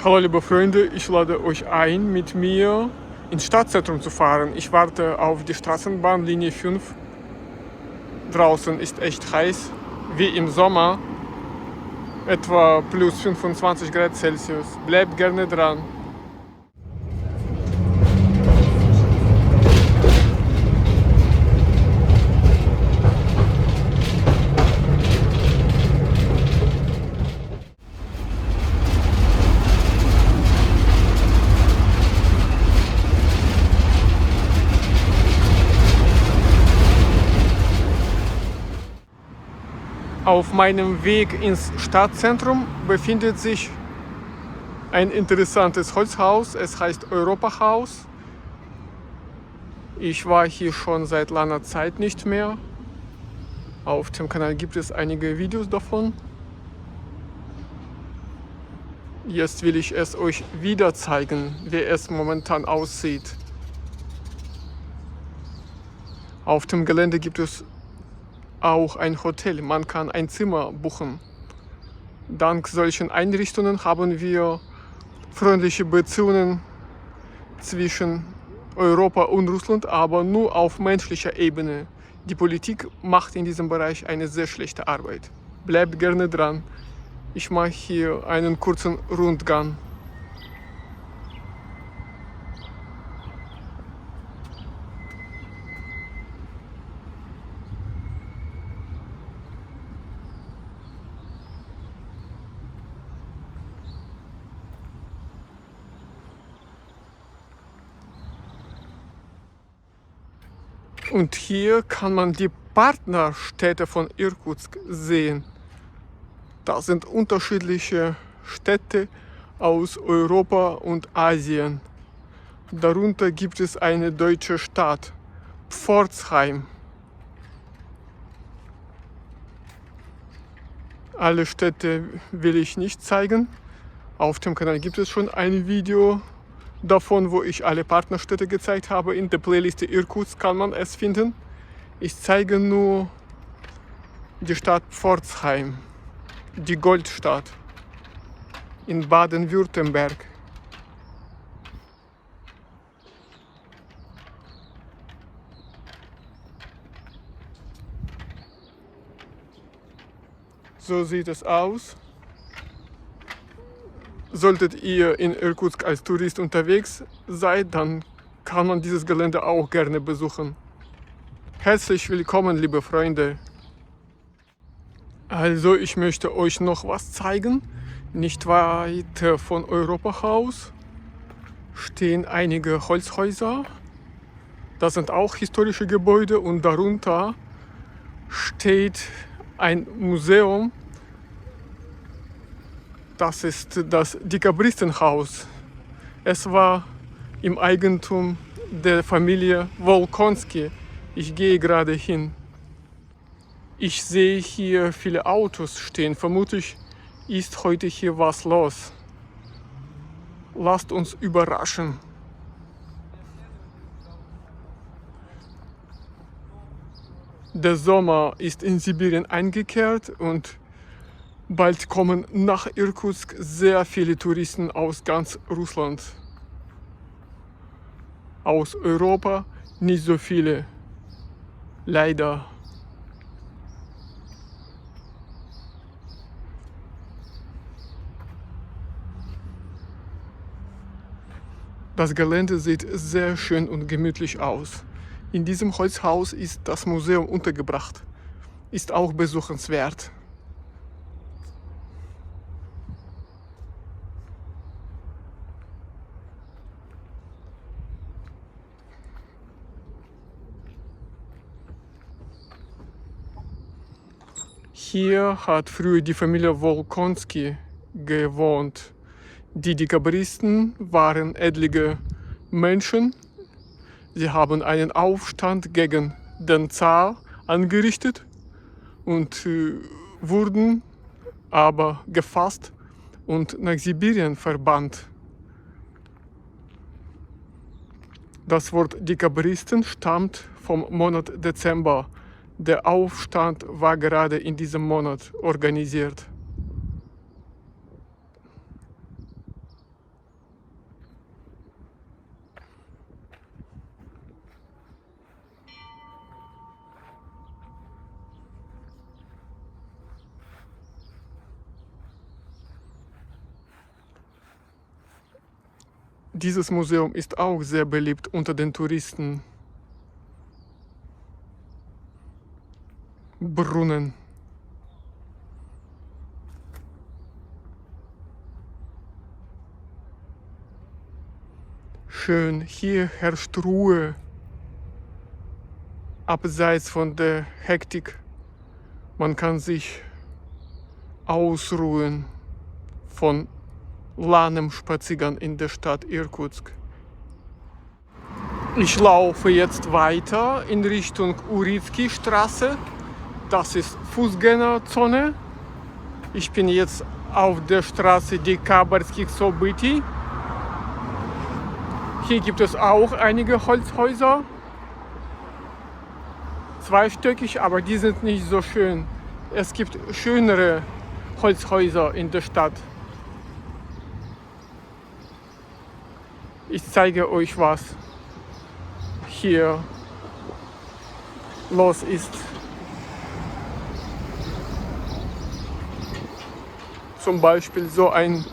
Hallo liebe Freunde, ich lade euch ein, mit mir ins Stadtzentrum zu fahren. Ich warte auf die Straßenbahn Linie 5. Draußen ist echt heiß, wie im Sommer, etwa plus 25 Grad Celsius. Bleibt gerne dran. Auf meinem Weg ins Stadtzentrum befindet sich ein interessantes Holzhaus. Es heißt Europahaus. Ich war hier schon seit langer Zeit nicht mehr. Auf dem Kanal gibt es einige Videos davon. Jetzt will ich es euch wieder zeigen, wie es momentan aussieht. Auf dem Gelände gibt es auch ein Hotel. Man kann ein Zimmer buchen. Dank solchen Einrichtungen haben wir freundliche Beziehungen zwischen Europa und Russland, aber nur auf menschlicher Ebene. Die Politik macht in diesem Bereich eine sehr schlechte Arbeit. Bleibt gerne dran. Ich mache hier einen kurzen Rundgang. Und hier kann man die Partnerstädte von Irkutsk sehen. Das sind unterschiedliche Städte aus Europa und Asien. Darunter gibt es eine deutsche Stadt, Pforzheim. Alle Städte will ich nicht zeigen. Auf dem Kanal gibt es schon ein Video davon, wo ich alle Partnerstädte gezeigt habe. In der Playliste Irkutsk kann man es finden. Ich zeige nur die Stadt Pforzheim, die Goldstadt in Baden-Württemberg. So sieht es aus. Solltet ihr in Irkutsk als Tourist unterwegs sein, dann kann man dieses Gelände auch gerne besuchen. Herzlich willkommen, liebe Freunde. Also, ich möchte euch noch was zeigen. Nicht weit von Europahaus stehen einige Holzhäuser. Das sind auch historische Gebäude und darunter steht ein Museum. Das ist das Dekabristenhaus. Es war im Eigentum der Familie Wolkonski. Ich gehe gerade hin. Ich sehe hier viele Autos stehen. Vermutlich ist heute hier was los. Lasst uns überraschen. Der Sommer ist in Sibirien eingekehrt und bald kommen nach Irkutsk sehr viele Touristen aus ganz Russland. Aus Europa nicht so viele. Leider. Das Gelände sieht sehr schön und gemütlich aus. In diesem Holzhaus ist das Museum untergebracht. Ist auch besuchenswert. Hier hat früher die Familie Wolkonski gewohnt. Die Dekabristen waren edlige Menschen. Sie haben einen Aufstand gegen den Zar angerichtet und wurden aber gefasst und nach Sibirien verbannt. Das Wort Dekabristen stammt vom Monat Dezember. Der Aufstand war gerade in diesem Monat organisiert. Dieses Museum ist auch sehr beliebt unter den Touristen. Brunnen. Schön, hier herrscht Ruhe. Abseits von der Hektik. Man kann sich ausruhen von langem Spaziergang in der Stadt Irkutsk. Ich laufe jetzt weiter in Richtung Urizki-Straße. Das ist Fußgängerzone. Ich bin jetzt auf der Straße Dekabarskих Событий. Hier gibt es auch einige Holzhäuser. Zweistöckig, aber die sind nicht so schön. Es gibt schönere Holzhäuser in der Stadt. Ich zeige euch, was hier los ist. Zum Beispiel so ein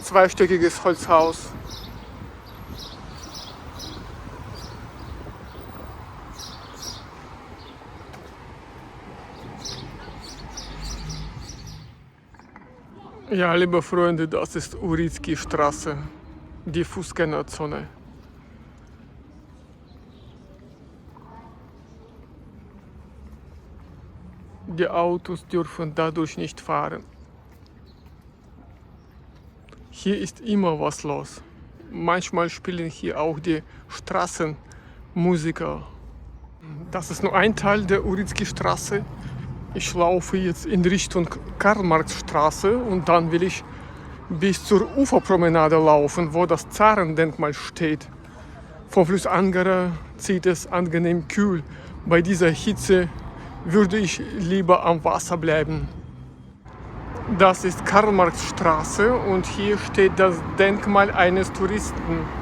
zweistöckiges Holzhaus. Ja, liebe Freunde, das ist Urizki-Straße, die Fußgängerzone. Die Autos dürfen dadurch nicht fahren. Hier ist immer was los. Manchmal spielen hier auch die Straßenmusiker. Das ist nur ein Teil der Urizki-Straße. Ich laufe jetzt in Richtung Karl-Marx-Straße und dann will ich bis zur Uferpromenade laufen, wo das Zarendenkmal steht. Vom Fluss Angara zieht es angenehm kühl. Bei dieser Hitze würde ich lieber am Wasser bleiben. Das ist Karl-Marx-Straße und hier steht das Denkmal eines Touristen.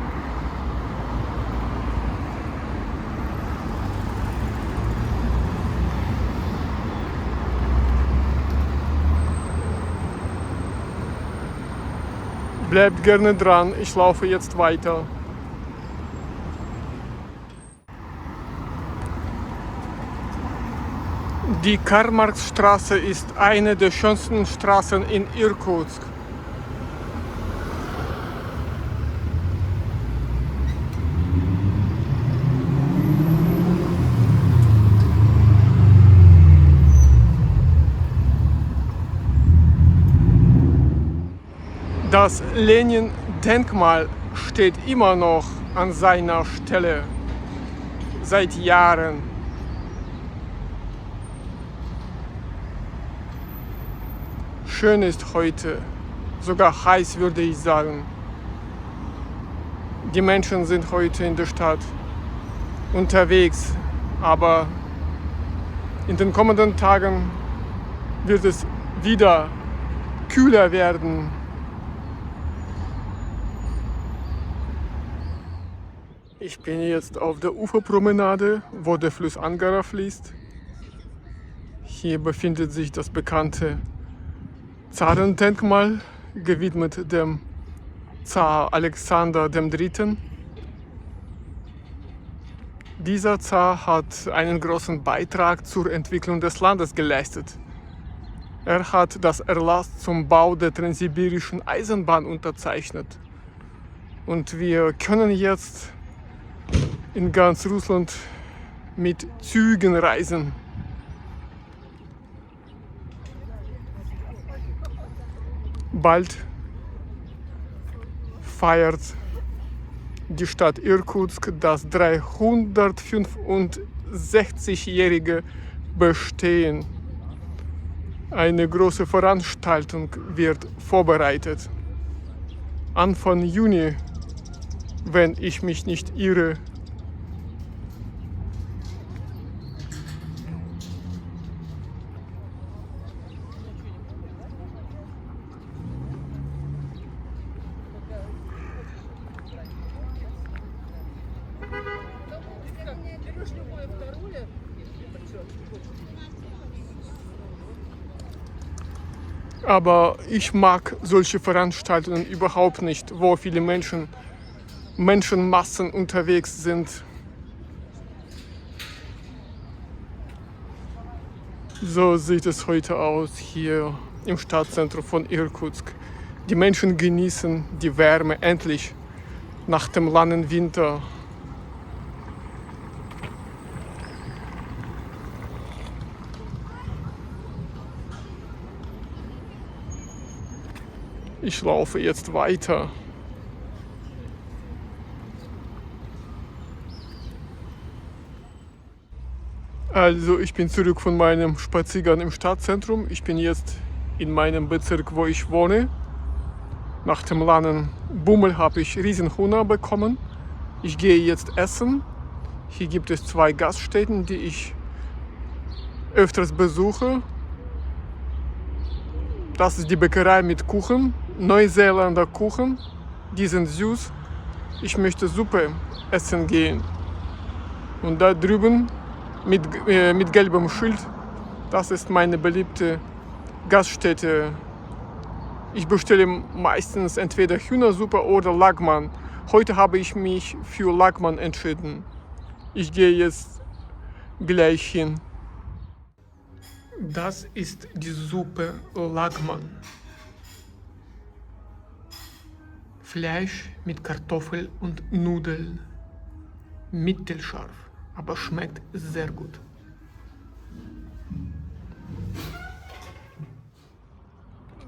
Bleibt gerne dran, ich laufe jetzt weiter. Die Karl-Marx-Straße ist eine der schönsten Straßen in Irkutsk. Das Lenin-Denkmal steht immer noch an seiner Stelle, seit Jahren. Schön ist heute, sogar heiß würde ich sagen. Die Menschen sind heute in der Stadt unterwegs, aber in den kommenden Tagen wird es wieder kühler werden. Ich bin jetzt auf der Uferpromenade, wo der Fluss Angara fließt. Hier befindet sich das bekannte Zarendenkmal, gewidmet dem Zar Alexander III. Dieser Zar hat einen großen Beitrag zur Entwicklung des Landes geleistet. Er hat das Erlass zum Bau der Transsibirischen Eisenbahn unterzeichnet. Und wir können jetzt in ganz Russland mit Zügen reisen. Bald feiert die Stadt Irkutsk das 365-jährige Bestehen. Eine große Veranstaltung wird vorbereitet. Anfang Juni, wenn ich mich nicht irre. Aber ich mag solche Veranstaltungen überhaupt nicht, wo viele Menschen Menschenmassen unterwegs sind. So sieht es heute aus hier im Stadtzentrum von Irkutsk. Die Menschen genießen die Wärme endlich nach dem langen Winter. Ich laufe jetzt weiter. Also ich bin zurück von meinem Spaziergang im Stadtzentrum. Ich bin jetzt in meinem Bezirk, wo ich wohne. Nach dem langen Bummel habe ich riesen Hunger bekommen. Ich gehe jetzt essen. Hier gibt es 2 Gaststätten, die ich öfters besuche. Das ist die Bäckerei mit Kuchen, Neuseeländer Kuchen. Die sind süß. Ich möchte Suppe essen gehen. Und da drüben mit gelbem Schild, das ist meine beliebte Gaststätte. Ich bestelle meistens entweder Hühnersuppe oder Lagman. Heute habe ich mich für Lagman entschieden. Ich gehe jetzt gleich hin. Das ist die Suppe Lagman. Fleisch mit Kartoffel und Nudeln. Mittelscharf, aber schmeckt sehr gut.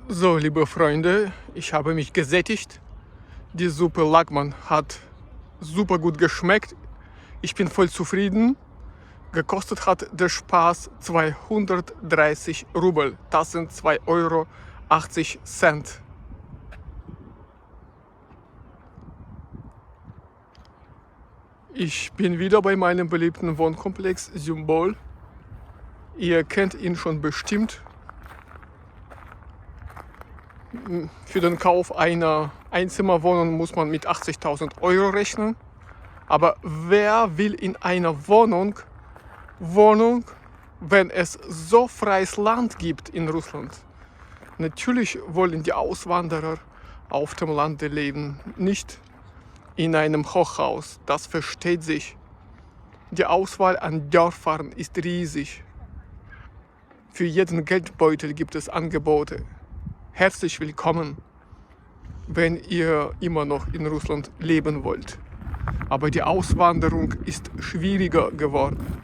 So, liebe Freunde, ich habe mich gesättigt. Die Suppe Lagman hat super gut geschmeckt. Ich bin voll zufrieden. Gekostet hat der Spaß 230 Rubel. Das sind 2,80 €. Ich bin wieder bei meinem beliebten Wohnkomplex Symbol. Ihr kennt ihn schon bestimmt. Für den Kauf einer Einzimmerwohnung muss man mit 80.000 € rechnen. Aber wer will in einer Wohnung, wenn es so freies Land gibt in Russland? Natürlich wollen die Auswanderer auf dem Lande leben, nicht in einem Hochhaus. Das versteht sich. Die Auswahl an Dörfern ist riesig. Für jeden Geldbeutel gibt es Angebote. Herzlich willkommen, wenn ihr immer noch in Russland leben wollt. Aber die Auswanderung ist schwieriger geworden.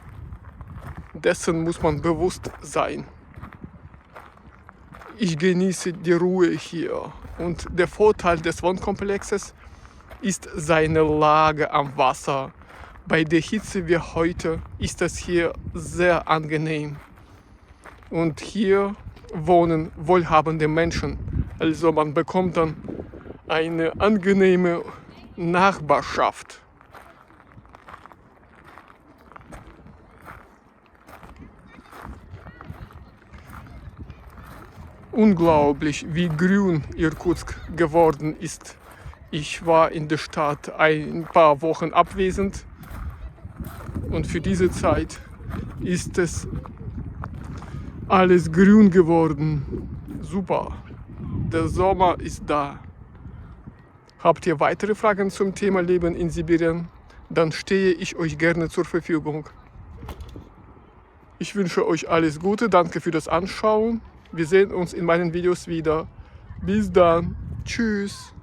Dessen muss man bewusst sein. Ich genieße die Ruhe hier und der Vorteil des Wohnkomplexes ist seine Lage am Wasser. Bei der Hitze wie heute ist es hier sehr angenehm. Und hier wohnen wohlhabende Menschen. Also man bekommt dann eine angenehme Nachbarschaft. Unglaublich, wie grün Irkutsk geworden ist. Ich war in der Stadt ein paar Wochen abwesend und für diese Zeit ist es alles grün geworden. Super. Der Sommer ist da. Habt ihr weitere Fragen zum Thema Leben in Sibirien? Dann stehe ich euch gerne zur Verfügung. Ich wünsche euch alles Gute, danke für das Anschauen. Wir sehen uns in meinen Videos wieder. Bis dann. Tschüss.